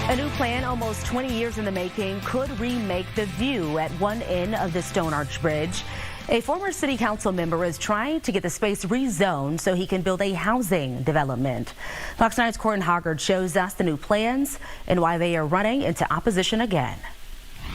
A new plan almost 20 years in the making could remake the view at one end of the Stone Arch Bridge. A former city council member is trying to get the space rezoned so he can build a housing development. Fox 9's Corin Hoggard shows us the new plans and why they are running into opposition again.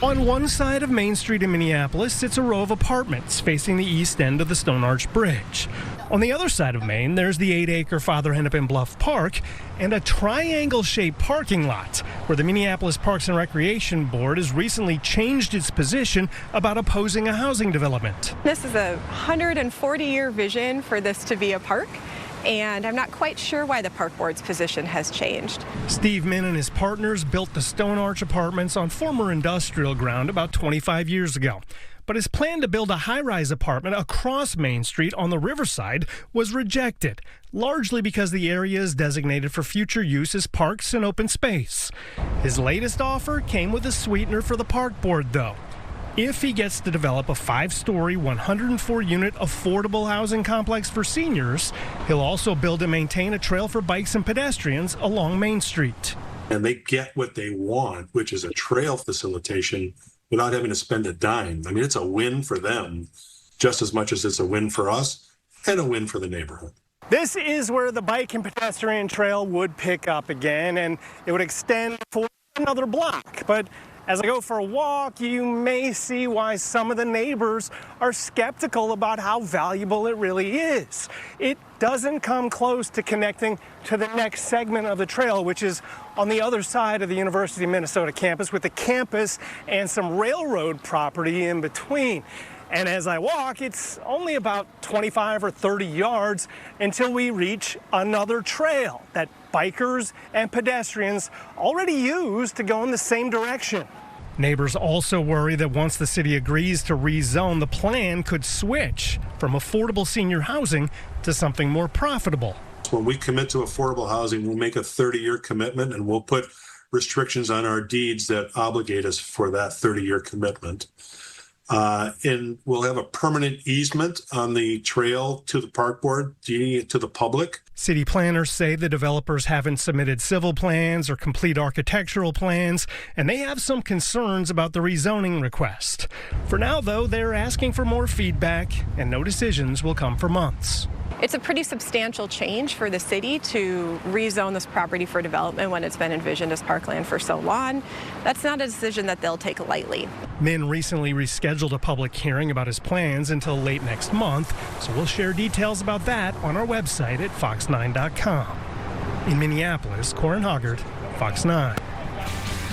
On one side of Main Street in Minneapolis sits a row of apartments facing the east end of the Stone Arch Bridge. On the other side of Main, there's the 8-acre Father Hennepin Bluff Park and a triangle-shaped parking lot where the Minneapolis Parks and Recreation Board has recently changed its position about opposing a housing development. This is a 140-year vision for this to be a park, and I'm not quite sure why the park board's position has changed. Steve Min and his partners built the Stone Arch apartments on former industrial ground about 25 years ago. But his plan to build a high-rise apartment across Main Street on the riverside was rejected, largely because the area is designated for future use as parks and open space. His latest offer came with a sweetener for the park board, though. If he gets to develop a 5-story, 104-unit affordable housing complex for seniors, he'll also build and maintain a trail for bikes and pedestrians along Main Street. And they get what they want, which is a trail facilitation, without having to spend a dime. I mean, it's a win for them just as much as it's a win for us and a win for the neighborhood. This is where the bike and pedestrian trail would pick up again, and it would extend for another block. But as I go for a walk, you may see why some of the neighbors are skeptical about how valuable it really is. It doesn't come close to connecting to the next segment of the trail, which is on the other side of the University of Minnesota campus, with the campus and some railroad property in between. And as I walk, it's only about 25 or 30 yards until we reach another trail that bikers and pedestrians already use to go in the same direction. Neighbors also worry that once the city agrees to rezone, the plan could switch from affordable senior housing to something more profitable. When we commit to affordable housing, we'll make a 30-year commitment, and we'll put restrictions on our deeds that obligate us for that 30-year commitment. And we'll have a permanent easement on the trail to the park board, deeding it to the public. City planners say the developers haven't submitted civil plans or complete architectural plans, and they have some concerns about the rezoning request. For now, though, they're asking for more feedback, and no decisions will come for months. It's a pretty substantial change for the city to rezone this property for development when it's been envisioned as parkland for so long. That's not a decision that they'll take lightly. Min recently rescheduled a public hearing about his plans until late next month, so we'll share details about that on our website at fox9.com. In Minneapolis, Corin Hoggard, Fox 9.